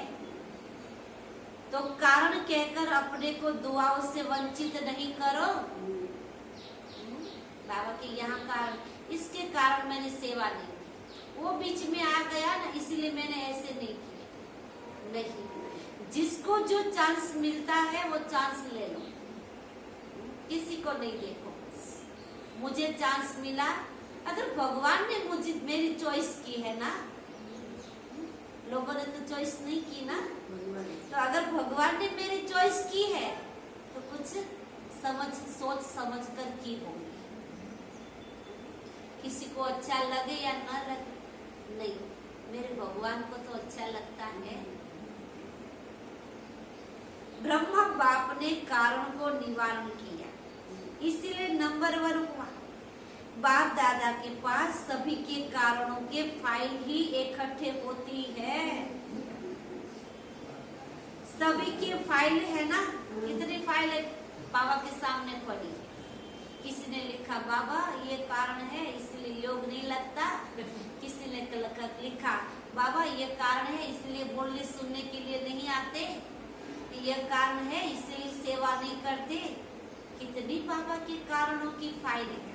तो कारण कहकर अपने को दुआओं से वंचित नहीं करो। बाबा के यहाँ कारण, इसके कारण मैंने सेवा नहीं की, वो बीच में आ गया ना इसीलिए मैंने ऐसे नहीं किया। नहीं, जिसको जो चांस मिलता है वो चांस ले लो, किसी को नहीं देखो। मुझे चांस मिला, अगर भगवान ने मुझे मेरी चॉइस की है ना, लोगों ने तो चॉइस नहीं की ना, तो अगर भगवान ने मेरी चॉइस की है तो कुछ सोच समझ कर की होगी। किसी को अच्छा लगे या ना लगे, नहीं, मेरे भगवान को तो अच्छा लगता है। ब्रह्मा बाप ने कारण को निवारण किया, इसीलिए नंबर 1 हुआ। बाप दादा के पास सभी के कारणों के फाइल ही इकट्ठे होती है। सभी की फाइल है ना, कितनी फाइल है बाबा के सामने पड़ी है, किसी ने लिखा बाबा ये कारण है इसलिए योग नहीं लगता, किसी ने लिखा बाबा ये कारण है इसलिए बोलने सुनने के लिए नहीं आते, ये कारण है इसलिए सेवा नहीं करते। कितनी बाबा के कारणों की फायदे है।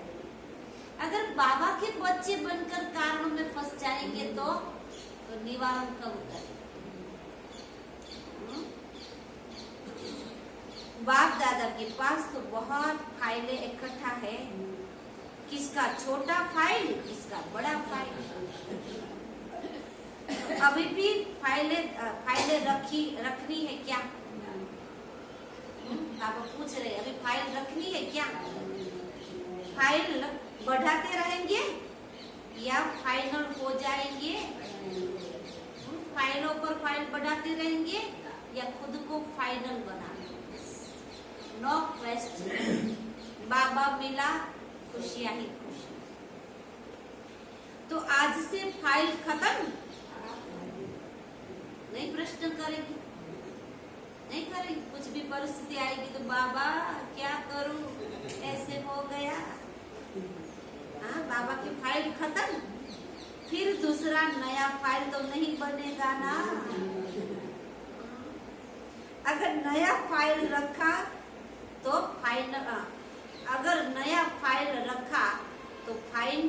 अगर बाबा के बच्चे बनकर कारणों में फंस जाएंगे तो निवारण कब करें? बाप दादा के पास तो बहुत फाइलें इकट्ठा है, किसका छोटा फाइल किसका बड़ा फाइल। अभी भी फाइलें रखनी है क्या? बाबा पूछ रहे अभी फाइल रखनी है क्या? फाइल बढ़ाते रहेंगे या फाइनल हो जाएंगे? फाइलों पर फाइल बढ़ाते रहेंगे या खुद को फाइनल बना? No question. बाबा मिला खुशियां ही खुशी। तो आज से फाइल खत्म नहीं, प्रश्न करेंगे नहीं करेंगे। कुछ भी परिस्थिति आएगी तो बाबा क्या करूं, ऐसे हो गया। बाबा की फाइल खत्म, फिर दूसरा नया फाइल तो नहीं बनेगा ना। अगर नया फाइल रखा तो अगर नया फाइल रखा तो फाइन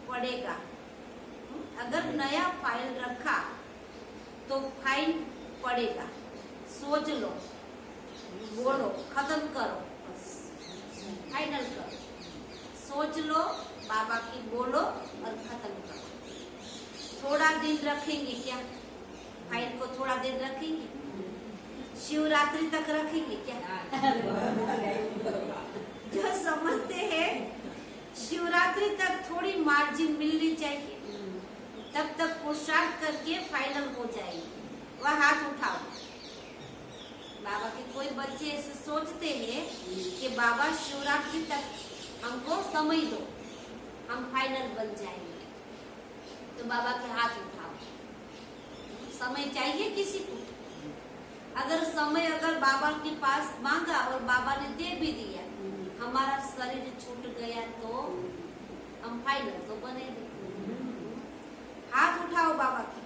पड़ेगा। अगर नया फाइल रखा तो फाइन पड़ेगा। सोच लो, बोलो, खत्म करो, फाइनल करो। सोच लो, बाबा की बोलो और खत्म करो। थोड़ा दिन रखेंगे क्या? फाइल को थोड़ा दिन रखेंगे? शिवरात्रि तक रखेंगे क्या? जो समझते हैं शिवरात्रि तक थोड़ी मार्जिन मिलनी चाहिए, तब तक पुरुषार्थ करके फाइनल हो जाएगी। वह हाथ उठाओ। बाबा के कोई बच्चे ऐसे सोचते हैं कि बाबा शिवरात्रि तक हमको समय दो, हम फाइनल बन जाएंगे, तो बाबा के हाथ उठाओ। समय चाहिए किसी को? अगर समय बाबा के पास मांगा और बाबा ने दे भी दिया, हमारा शरीर छूट गया तो हम फाइनल तो बनेंगे। हाथ उठाओ बाबा की।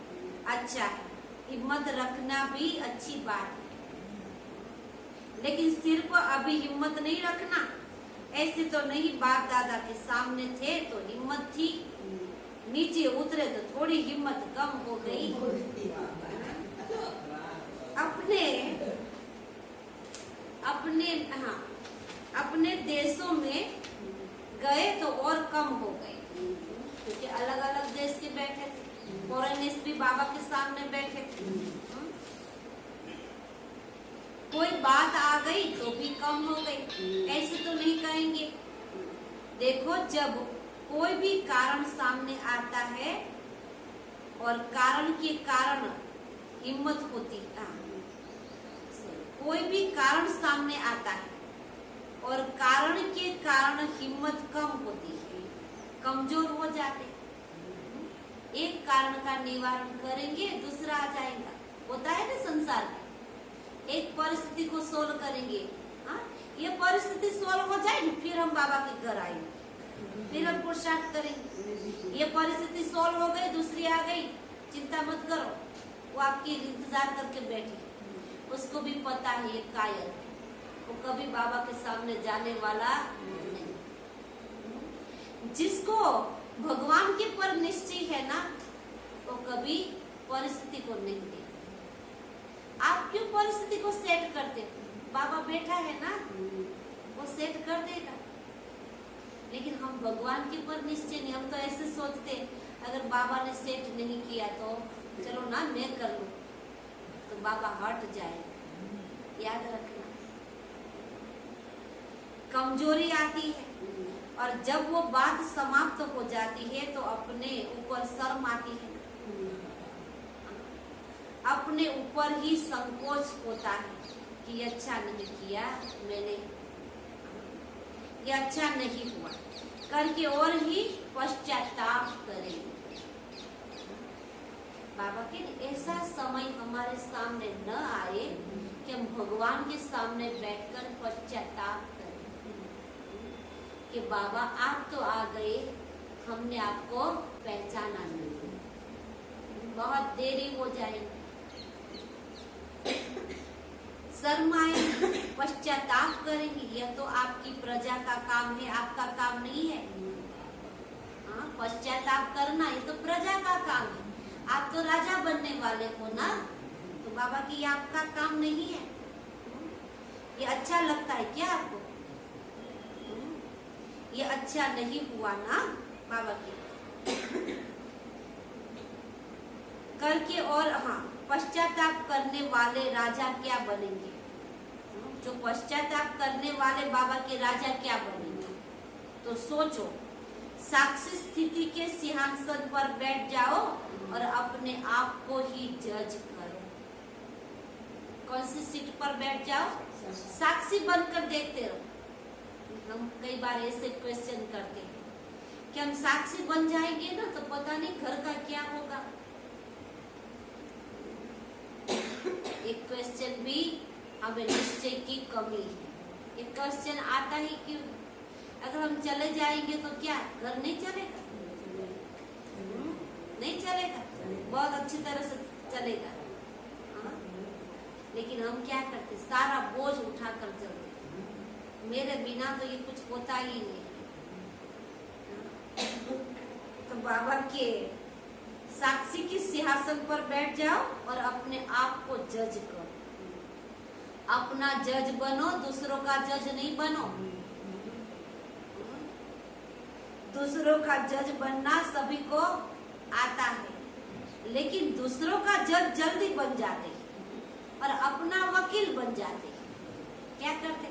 अच्छा है, हिम्मत रखना भी अच्छी बात है, लेकिन सिर्फ अभी हिम्मत नहीं रखना। ऐसे तो नहीं, बाप दादा के सामने थे तो हिम्मत थी, नीचे उतरे तो थोड़ी हिम्मत कम हो गई। अपने देशों में गए तो और कम हो गए, क्योंकि अलग अलग देश के बैठे थे, फॉरेनर्स भी बाबा के सामने बैठे थे। कोई बात आ गई तो भी कम हो गई, ऐसे तो नहीं कहेंगे। देखो, जब कोई भी कारण सामने आता है और कारण के कारण हिम्मत होती है, कोई भी कारण सामने आता है और कारण के कारण हिम्मत कम होती है, कमजोर हो जाते। एक कारण का निवारण करेंगे, दूसरा आ जाएगा। होता है ना संसार में, एक परिस्थिति को सोल्व करेंगे, ये परिस्थिति सोल्व हो जाएगी, फिर हम बाबा के घर आएंगे, फिर हम पुरुषार्थ करेंगे। ये परिस्थिति सोल्व हो गई, दूसरी आ गई, चिंता मत करो, वो आपकी इंतजार करके बैठी। उसको भी पता है ये कायर है, वो कभी बाबा के सामने जाने वाला नहीं। जिसको भगवान के पर निश्चय है ना, वो कभी परिस्थिति को नहीं दे। आप क्यों परिस्थिति को सेट करते? बाबा बैठा है ना, वो सेट कर देगा। लेकिन हम भगवान के पर निश्चय नहीं, हम तो ऐसे सोचते अगर बाबा ने सेट नहीं किया तो चलो ना मैं कर लूं, तो बाबा हट जाए। याद रखना, कमजोरी आती है और जब वो बात समाप्त हो जाती है तो अपने ऊपर शर्म आती है, अपने ऊपर ही संकोच होता है कि अच्छा नहीं किया मैंने, ये अच्छा नहीं हुआ करके और ही पश्चाताप करेंगे। बाबा के ऐसा समय हमारे सामने न आए कि कि हम भगवान के सामने बैठकर पश्चाताप करें कि बाबा आप तो आ गए, हमने आपको पहचाना नहीं, बहुत देरी हो जाएगी। शर्माएं, पश्चाताप करेंगे, यह तो आपकी प्रजा का काम है, आपका काम नहीं है। हाँ, पश्चाताप करना ये तो प्रजा का काम है, आप तो राजा बनने वाले हो ना, तो बाबा की ये आपका काम नहीं है। ये अच्छा लगता है क्या आपको? ये अच्छा नहीं हुआ ना बाबा की करके। और हाँ, पश्चाताप करने वाले राजा क्या बनेंगे? जो पश्चाताप करने वाले बाबा के राजा क्या बनेंगे? तो सोचो, साक्षी स्थिति के सिंहासन पर बैठ जाओ और अपने आप को ही जज करो। कौन सी सीट पर बैठ जाओ? साक्षी बनकर देखते रहो। हम कई बार ऐसे क्वेश्चन करते हैं कि हम साक्षी बन जाएंगे ना तो पता नहीं घर का क्या होगा। एक क्वेश्चन भी हमें निश्चय की कमी है। ये क्वेश्चन आता ही क्यों? अगर हम चले जाएंगे तो क्या घर नहीं चलेगा? नहीं चलेगा, बहुत अच्छी तरह से चलेगा। लेकिन हम क्या करते? सारा बोझ उठा कर चलते, मेरे बिना तो ये कुछ होता ही नहीं। तो बाबा के साक्षी के सिंहासन पर बैठ जाओ और अपने आप को जज करो। अपना जज बनो, दूसरों का जज नहीं बनो। दूसरों का जज बनना सभी को आता है, लेकिन दूसरों का जज जल्दी बन जाते और अपना वकील बन जाते। क्या करते?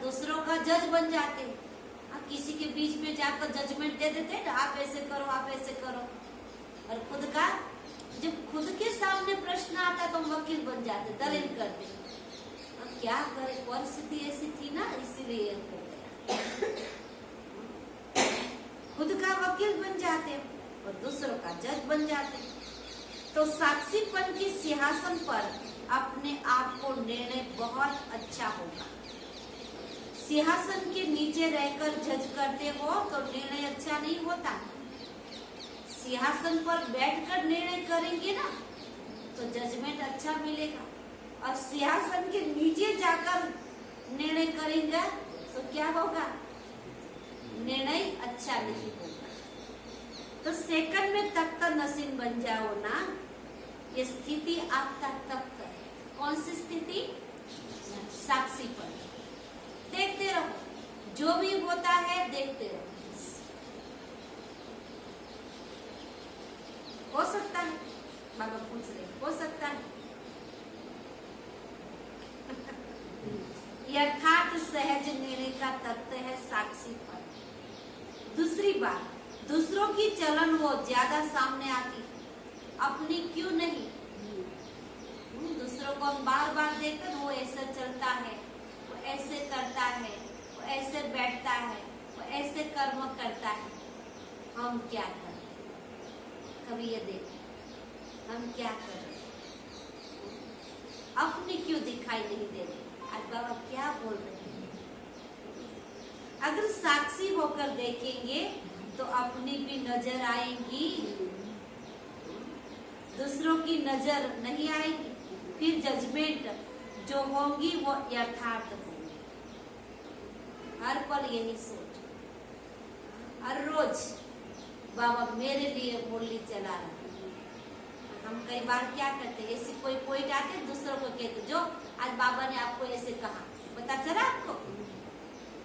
दूसरों का जज बन जाते, किसी के बीच में जाकर जजमेंट दे देते, आप ऐसे करो, आप ऐसे करो। और खुद का, जब खुद के सामने प्रश्न आता तो हम वकील बन जाते, दलील करते। अब क्या करे, परिस्थिति ऐसी थी ना, इसीलिए खुद का वकील बन जाते और दूसरों का जज बन जाते। तो साक्षीपन के सिंहासन पर अपने आप को निर्णय बहुत अच्छा होगा। सिंहासन के नीचे रहकर जज करते हो तो निर्णय अच्छा नहीं होता। सिंहासन पर बैठकर निर्णय करेंगे ना तो जजमेंट अच्छा मिलेगा, और सिंहासन के नीचे जाकर निर्णय करेंगे तो क्या होगा? निर्णय अच्छा नहीं होगा। तो सेकंड में तख्त नसीन बन जाओ ना, ये स्थिति आपका तख्त है। कौन सी स्थिति? साक्षीपन। देखते रहो, जो भी होता है देखते रहो। हो सकता है, बाबा पूछ रहे, हो सकता है यथार्थ सहज निर्णय का तत्व है साक्षीपन। दूसरी बात, दूसरों की चलन वो ज्यादा सामने आती है, अपनी क्यों नहीं? दूसरों को हम बार बार देखकर वो ऐसा चलता है, वो ऐसे करता है, वो ऐसे बैठता है, वो ऐसे कर्म करता है, हम क्या करें? कभी ये देखें हम क्या करें? अपनी क्यों दिखाई नहीं दे रही? आज बाबा क्या बोल रहे हैं? अगर साक्षी होकर देखेंगे तो अपनी भी नजर आएगी, दूसरों की नजर नहीं आएगी। फिर जजमेंट जो होंगी वो यथार्थ होंगी। हर पल यही सोच। हर रोज बाबा मेरे लिए मुरली चला रहा। हम कई बार क्या करते, ऐसे कोई पॉइंट आते दूसरों को कहते, जो आज बाबा ने आपको ऐसे कहा, पता चला आपको?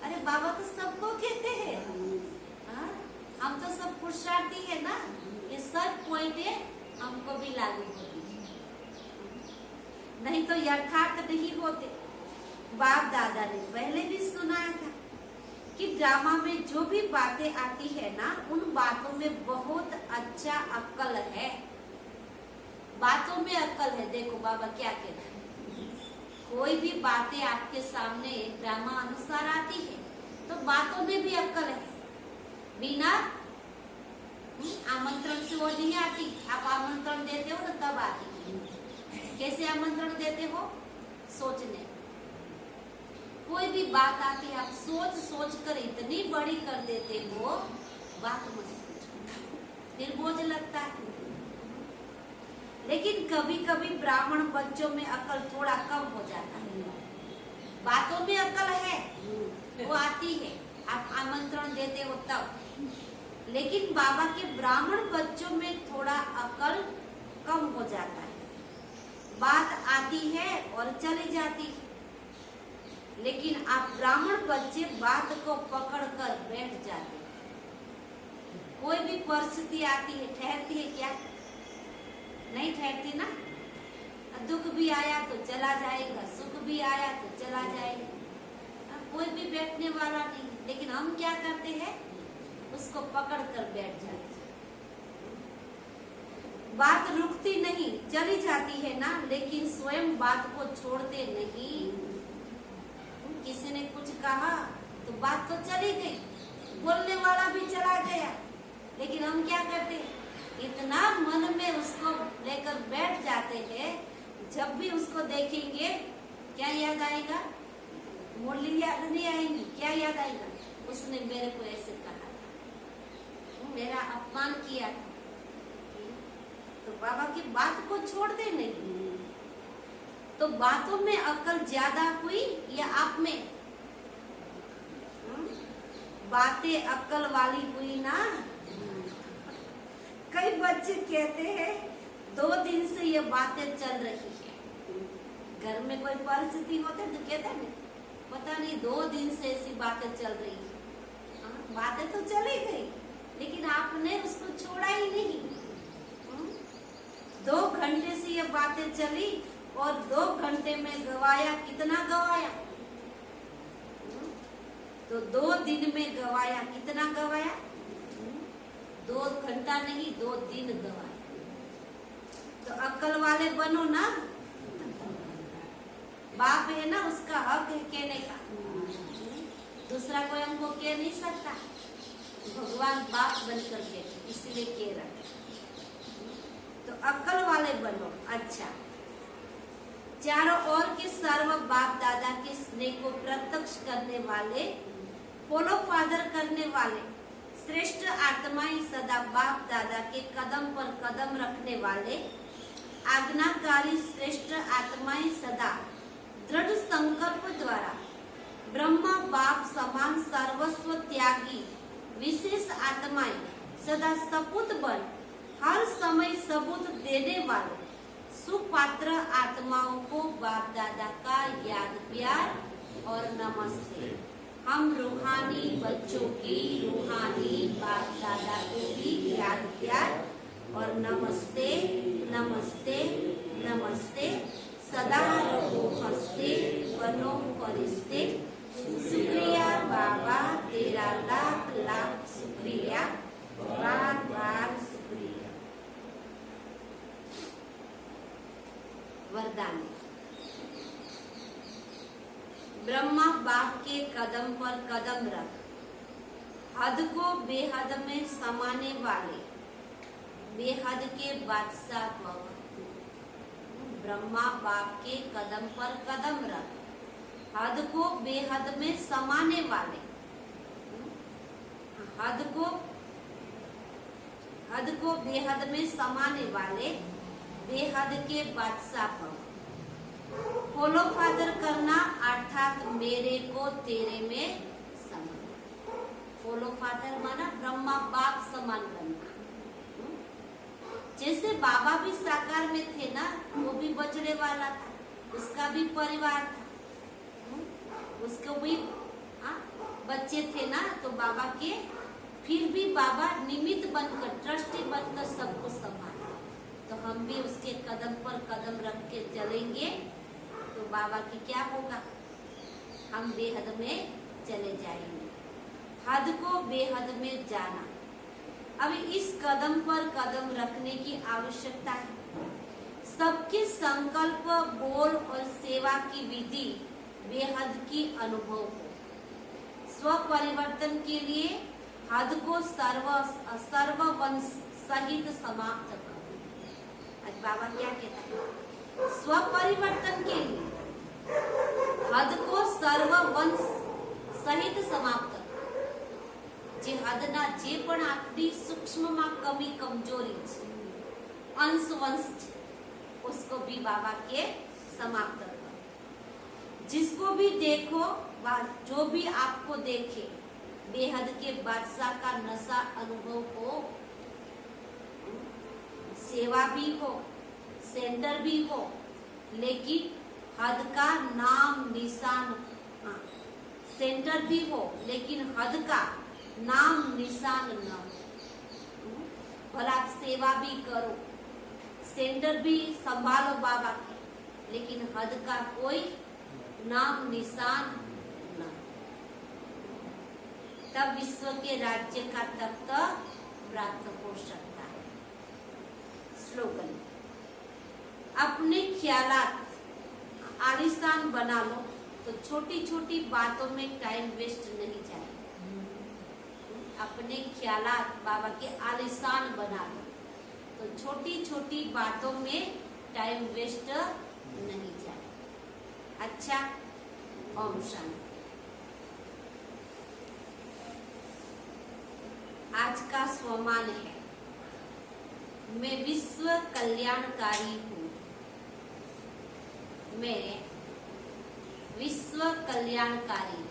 अरे बाबा तो सबको कहते हैं, हम तो सब पुरुषार्थी है ना, ये सब पॉइंटें हमको भी लागू होती है, नहीं तो यथार्थ नहीं होते। बाप दादा ने पहले भी सुनाया था कि ड्रामा में जो भी बातें आती है ना, उन बातों में बहुत अच्छा अक्ल है। बातों में अक्ल है। देखो बाबा क्या कहते हैं, कोई भी बातें आपके सामने ड्रामा अनुसार आती है तो बातों में भी अक्ल है। बिना आमंत्रण से वो नहीं आती। आप आमंत्रण देते हो ना तब आती है। कैसे आमंत्रण देते हो? सोचने। कोई भी बात आती है, आप सोच सोच कर इतनी बड़ी कर देते हो, बात मत पूछो, फिर बोझ लगता है। लेकिन कभी कभी ब्राह्मण बच्चों में अकल थोड़ा कम हो जाता है। बातों में अकल है, वो आती है, आप आमंत्रण देते हो तब। लेकिन बाबा के ब्राह्मण बच्चों में थोड़ा अकल कम हो जाता है। बात आती है और चली जाती है। लेकिन आप ब्राह्मण बच्चे बात को पकड़ कर बैठ जाते हैं। कोई भी परिस्थिति आती है, ठहरती है क्या? नहीं ठहरती ना। दुख भी आया तो चला जाएगा, सुख भी आया तो चला जाएगा, कोई भी बैठने वाला नहीं। लेकिन हम क्या करते हैं, उसको पकड़ कर बैठ जाते हैं। बात रुकती नहीं, चली जाती है ना, लेकिन स्वयं बात को छोड़ते नहीं। किसी ने कुछ कहा तो बात तो चली गई, बोलने वाला भी चला गया, लेकिन हम क्या करते हैं, इतना मन में उसको लेकर बैठ जाते हैं। जब भी उसको देखेंगे क्या याद आएगा? मुरली याद नहीं आएगी। क्या याद आएगा? उसने मेरे को ऐसे कहा था, मेरा अपमान किया था। तो बाबा की बात को छोड़ते नहीं। तो बातों में अकल ज्यादा हुई या आप में? बातें अकल वाली हुई ना। कई बच्चे कहते हैं 2 दिन से ये बातें चल रही है। घर में कोई परिस्थिति होती है तो कहते हैं पता नहीं 2 दिन से ऐसी बातें चल रही है। बातें तो चली गई, लेकिन आपने उसको छोड़ा ही नहीं। 2 घंटे से ये बातें चली और 2 घंटे में गवाया, कितना गवाया? तो 2 दिन में गवाया, कितना गवाया? 2 घंटा नहीं, 2 दिन गवाया। तो अक्ल वाले बनो ना। बाप है ना, उसका हक है कहने का। दूसरा कोई हमको कह नहीं सकता। भगवान बाप बनकर के इसलिए कह रहा है। तो अक्ल वाले बनो। अच्छा, चारों ओर के सर्व बाप दादा के स्नेह को प्रत्यक्ष करने वाले, फॉलो फादर करने वाले श्रेष्ठ आत्माएं, सदा बाप दादा के कदम पर कदम रखने वाले आज्ञाकारी श्रेष्ठ आत्माएं, सदा दृढ़ संकल्प द्वारा ब्रह्मा बाप समान सर्वस्व त्यागी विशेष आत्माएं, सदा सपूत बन हर समय सबूत देने वाले सुपात्र आत्माओं को बाप दादा का याद प्यार और नमस्ते। हम रूहानी बच्चों की रूहानी बाप दादा को भी याद प्यार और नमस्ते नमस्ते नमस्ते। सदा रहो हंसते, बनो फरिश्ते। शुक्रिया बाबा, तेरा लाख लाख शुक्रिया, बार बार शुक्रिया। वरदान। ब्रह्मा बाप के कदम पर कदम रख, हद को बेहद में समाने वाले बेहद के बादशाह भव। ब्रह्मा बाप के कदम पर कदम रख, हद को बेहद में समाने वाले हद को बेहद में समाने वाले बेहद के बादशाह भव। फॉलो फादर करना अर्थात मेरे को तेरे में समान। फॉलो फादर माना ब्रह्मा बाप समान बनना। जैसे बाबा भी साकार में थे ना, वो भी बचने वाला था, उसका भी परिवार था, उसको भी बच्चे थे ना, तो बाबा के फिर भी बाबा निमित्त बनकर, ट्रस्टी बनकर सबको संभाला। तो हम भी उसके कदम पर कदम रख के चलेंगे तो बाबा की क्या होगा? हम बेहद में चले जाएंगे। हद को बेहद में जाना। अब इस कदम पर कदम रखने की आवश्यकता है। सबके संकल्प, बोल और सेवा की विधि बेहद की अनुभव हो। स्व परिवर्तन के लिए हद को सर्ववंश सहित समाप्त करो। आज बाबा क्या कहता है? स्व परिवर्तन के लिए હદ કો સર્વ વંશ સહિત સમાપ્ત કરો. જે હદના જે પણ આપણી सूक्ष्मમાં कमी कमजोरी છે, अंश वंश है, उसको भी बाबा के समाप्त करो. जिसको भी देखो वह जो भी आपको देखे बेहद के बादशाह का नशा अनुभव हो, सेवा भी हो, सेंटर भी हो, लेकिन हद का नाम निशान, हाँ, सेंटर भी हो लेकिन हद का नाम निशान न हो. भला आप सेवा भी करो, सेंटर भी संभालो बाबा के, लेकिन हद का कोई नाम निशान न हो. तब विश्व के राज्य का तख्त प्राप्त हो सकता है. स्लोगन: अपने ख्यालात आलिशान बना लो तो छोटी छोटी बातों में टाइम वेस्ट नहीं जाएगा. अपने ख्यालात बाबा के आलिशान बना लो तो छोटी छोटी बातों में टाइम वेस्ट नहीं जाए. अच्छा, ओम शांति. आज का स्वमान है: मैं विश्व कल्याणकारी हूँ. मैं विश्व कल्याणकारी